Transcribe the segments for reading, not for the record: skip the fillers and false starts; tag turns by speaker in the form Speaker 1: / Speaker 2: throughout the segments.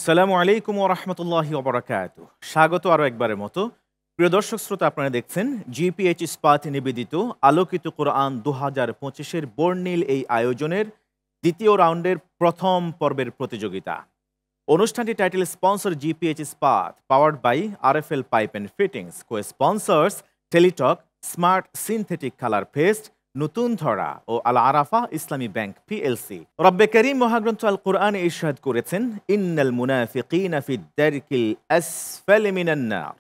Speaker 1: আসসালামু আলাইকুম ওয়া রাহমাতুল্লাহি ওয়া বারাকাতুহু। স্বাগত আরও একবারের মতো। প্রিয় দর্শক শ্রোতা, আপনারা দেখছেন জিপিএইচ ইস্পাত নিবেদিত আলোকিত কোরআন ২০২৫-এর বর্ণিল এই আয়োজনের দ্বিতীয় রাউন্ডের প্রথম পর্বের প্রতিযোগিতা। অনুষ্ঠানটি title sponsor GPH Ispat, powered by RFL pipe and fittings, cosponsors Teletalk, smart synthetic colour paste, নতুন ধরা ও আল আরাফা ইসলামী ব্যাংক পিএলসি। রব্বে করিম মহাগ্রন্থ আল কোরআনে ইরশাদ করেছেন, ইন্নাল মুনাফিকিনা ফি দারকিল আসফালি মিনান নার।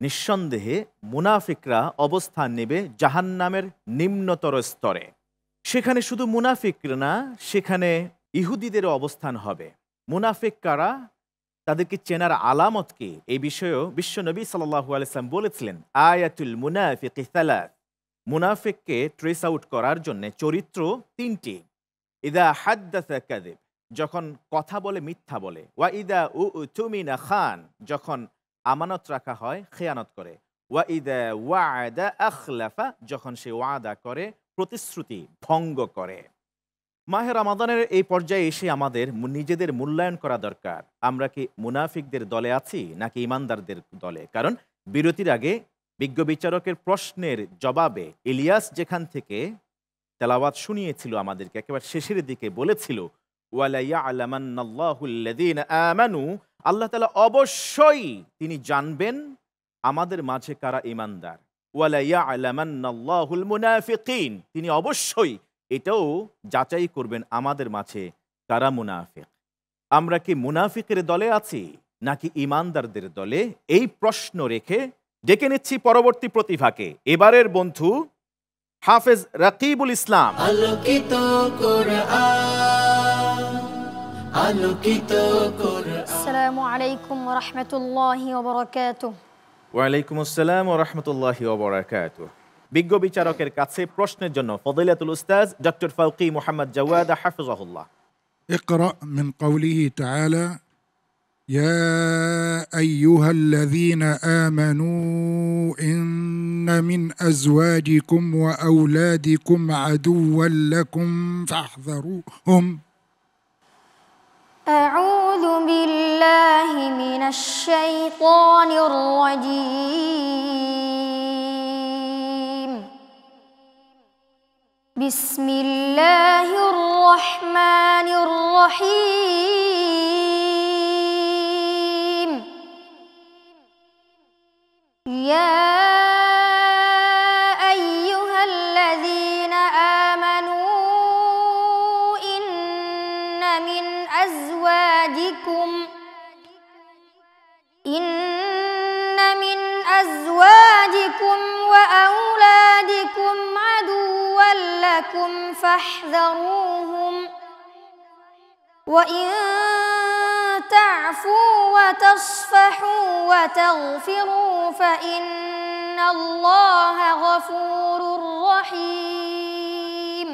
Speaker 1: নিঃসন্দেহে মুনাফিকরা অবস্থান নেবে জাহান্নামের নিম্নতর স্তরে। সেখানে শুধু মুনাফিক না, সেখানে ইহুদিদেরও অবস্থান হবে। মুনাফিক কারা, তাদেরকে চেনার আলামত কি, এই বিষয়েও বিশ্বনবী সাল্লাল্লাহু আলাইহি ওয়াসাল্লাম বলেছিলেন, আয়াতুল মুনাফিকি সালাস। মুনাফিককে ট্রেস আউট করার জন্য চরিত্র তিনটি। ইদা হাদ্দাসা কাযিব, যখন কথা বলে মিথ্যা বলে। ওয়া ইদা উতুমিনা খান, যখন আমানত রাখা হয় খেয়ানত করে। ওয়া ইদা ওয়া'দা আখলাফা, যখন সে ওয়াদা করে প্রতিশ্রুতি ভঙ্গ করে। মাহে রমাদানের এই পর্যায়ে এসে আমাদের নিজেদের মূল্যায়ন করা দরকার। আমরা কি মুনাফিকদের দলে আছি নাকি ইমানদারদের দলে? কারণ বিরতির আগে বিজ্ঞ বিচারকের প্রশ্নের জবাবে ইলিয়াস যেখান থেকে তেলাওয়াত শুনিয়েছিল আমাদেরকে, একেবারে শেষের দিকে বলেছিল, ওয়ালা ইয়ালামান্নাল্লাহুল্লাযীনা আমানু, আল্লাহ তাআলা অবশ্যই তিনি জানবেন আমাদের মাঝে কারা ঈমানদার। ওয়ালা ইয়ালামান্নাল্লাহুল মুনাফিকিন, তিনি অবশ্যই এটাও যাচাই করবেন আমাদের মাঝে কারা মুনাফিক। আমরা কি মুনাফিকের দলে আছি নাকি ঈমানদারদের দলে? এই প্রশ্ন রেখে ডেকে নিচ্ছি পরবর্তী প্রতিভাকে। এবারের বন্ধু হাফেজ রাকিবুল ইসলাম।
Speaker 2: আলোকিত কোরআন, আলোকিত কোরআন।
Speaker 3: আসসালামু আলাইকুম ওয়া রাহমাতুল্লাহি ওয়া বারাকাতুহু।
Speaker 1: ওয়া আলাইকুম আসসালাম ওয়া রাহমাতুল্লাহি ওয়া বারাকাতুহু। বিজ্ঞ বিচারকের কাছে প্রশ্নের জন্য ফদিলাতুল উস্তাজ ডক্টর ফাউকি মুহাম্মদ জাওয়াদ হাফিজাহুল্লাহ।
Speaker 4: اقرأ من قوله تعالى يا أيها الذين آمنوا إن من أزواجكم وأولادكم عدوا لكم فاحذروهم.
Speaker 3: أعوذ بالله من الشيطان الرجيم. بسم الله الرحمن الرحيم. يا أيها الذين آمنوا إن من أزواجكم وأولادكم عدوا لكم فاحذروهم. وإن تعفوا وتصفحوا وتغفروا فإن الله غفور رحيم.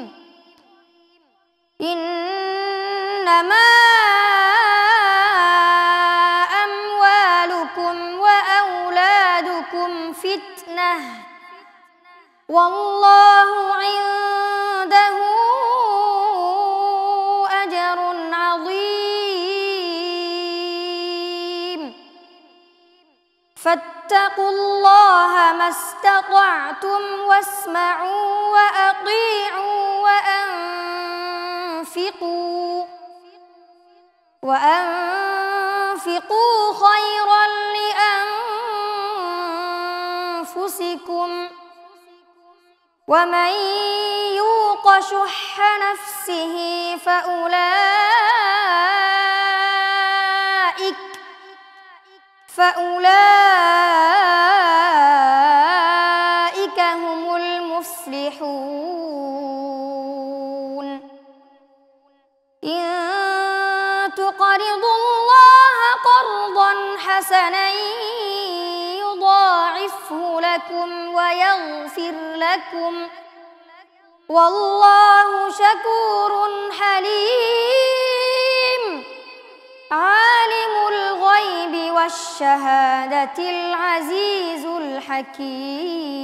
Speaker 3: إنما أموالكم وأولادكم فتنة والله عنده أجر عظيم. فاتقوا الله ما استطعتم واسمعوا وأطيعوا وأنفقوا خيرا لأنفسكم ومن يوق شح نفسه فأولئك هم المفلحون. إن تقرضوا الله قرضا حسنا يضاعفه لكم ويغفر لكم والله شكور حليم. عالم الغيب والشهادة العزيز الحكيم.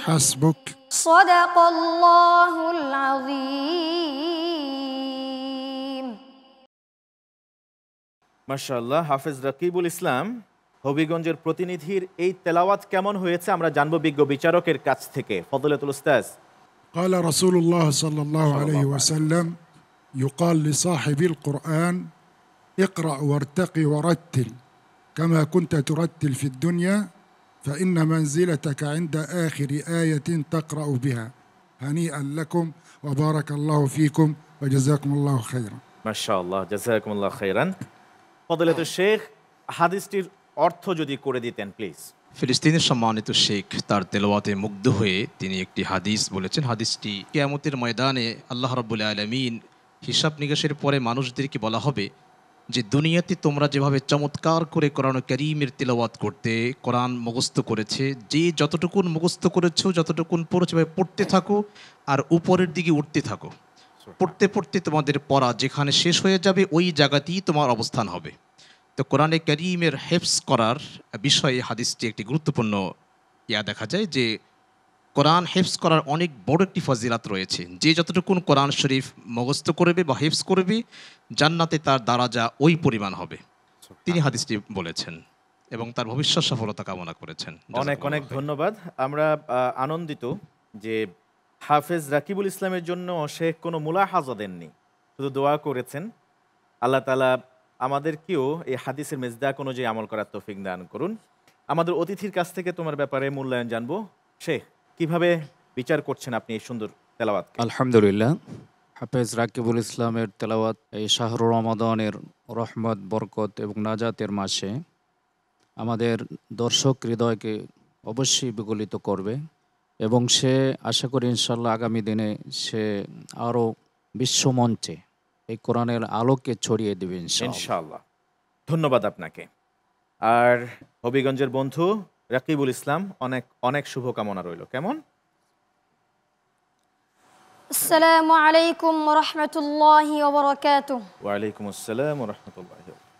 Speaker 4: حسبك.
Speaker 3: صدق الله العظيم.
Speaker 1: মাশাআল্লাহ, হাফেজ রাকিবুল ইসলাম হবিগঞ্জের প্রতিনিধির এই তেলাওয়াত কেমন হয়েছে আমরা জানবো বিজ্ঞ বিচারকের কাছ থেকে। ফদলাতুল উস্তাজ।
Speaker 4: قال رسول الله صلى الله عليه وسلم يقال لصاحب القرآن اقرأ وارتقي ورتل كما كنت ترتل في الدنيا فإن منزلتك عند آخر آية تقرأ بها هنيئا لكم وبارك الله فيكم وجزاكم الله خيرا
Speaker 1: মাশাআল্লাহ, জাযাকুমুল্লাহ খাইরান। ফদলাতুল শেখ, হাদিসটির অর্থ যদি করে দিতেন প্লিজ।
Speaker 5: ফিলিস্তিনের সম্মানিত শেখ তার তেলাওয়াতে মুগ্ধ হয়ে তিনি একটি হাদিস বলেছেন। হাদিসটি কিয়ামতের ময়দানে আল্লাহ রাব্বুল আলামিন হিসাব নিকাশের পরে মানুষদেরকে বলা হবে যে দুনিয়াতে তোমরা যেভাবে চমৎকার করে কোরআন কারীমের তেলাওয়াত করতে, কোরআন মুখস্থ করেছে, যে যতটুকুন মুখস্থ করেছো, যতটুকুন পড়েছো পড়তে থাকো আর উপরের দিকে উঠতে থাকো। পড়তে পড়তে তোমাদের পড়া যেখানে শেষ হয়ে যাবে ওই জায়গাতেই তোমার অবস্থান হবে। তো কোরআনে কারীমের হেফজ করার বিষয়ে হাদিসটি একটি গুরুত্বপূর্ণ দেখা যায় যে কোরআন হেফজ করার অনেক বড় একটি ফজিলাত রয়েছে। যে যতটুকুন কোরআন শরীফ মুখস্থ করবে বা হেফজ করবে জান্নাতে তার দারাজা ওই পরিমাণ হবে। তিনি হাদিসটি বলেছেন এবং তার ভবিষ্যৎ সফলতা কামনা করেছেন।
Speaker 1: অনেক অনেক ধন্যবাদ। আমরা আনন্দিত যে হাফেজ রাকিবুল ইসলামের জন্য শেখ কোনো মুলাহাজা দেননি, শুধু দোয়া করেছেন আল্লাহ তাআলা আমাদেরকেও এই হাদিসের মেজদাক অনুযায়ী আমল করার তৌফিক দান করুন। আমাদের অতিথির কাছ থেকে তোমার ব্যাপারে মূল্যায়ন জানবো। শেখ, কিভাবে বিচার করছেন আপনি এই সুন্দর তেলাওয়াত?
Speaker 6: আলহামদুলিল্লাহ, হাফেজ রাকিবুল ইসলামের তেলাওয়াত এই শাহরুর রমাদানের রহমত, বরকত এবং নাজাতের মাসে আমাদের দর্শক হৃদয়কে অবশ্যই বিগলিত করবে এবং সে আশা করি ইনশাল্লাহ আগামী দিনে সে আরও বিশ্বমঞ্চে এই কোরআনের আলোকে ছড়িয়ে দেবে
Speaker 1: ইনশাআল্লাহ। ধন্যবাদ আপনাকে। আর হবিগঞ্জের বন্ধু রাকিবুল ইসলাম, অনেক অনেক শুভকামনা রইল। কেমন?
Speaker 3: আসসালামু আলাইকুম ওয়া রাহমাতুল্লাহি ওয়া বারাকাতুহু।
Speaker 1: ওয়া আলাইকুম আসসালাম ওয়া রাহমাতুল্লাহি ওয়া বারাকাতুহু।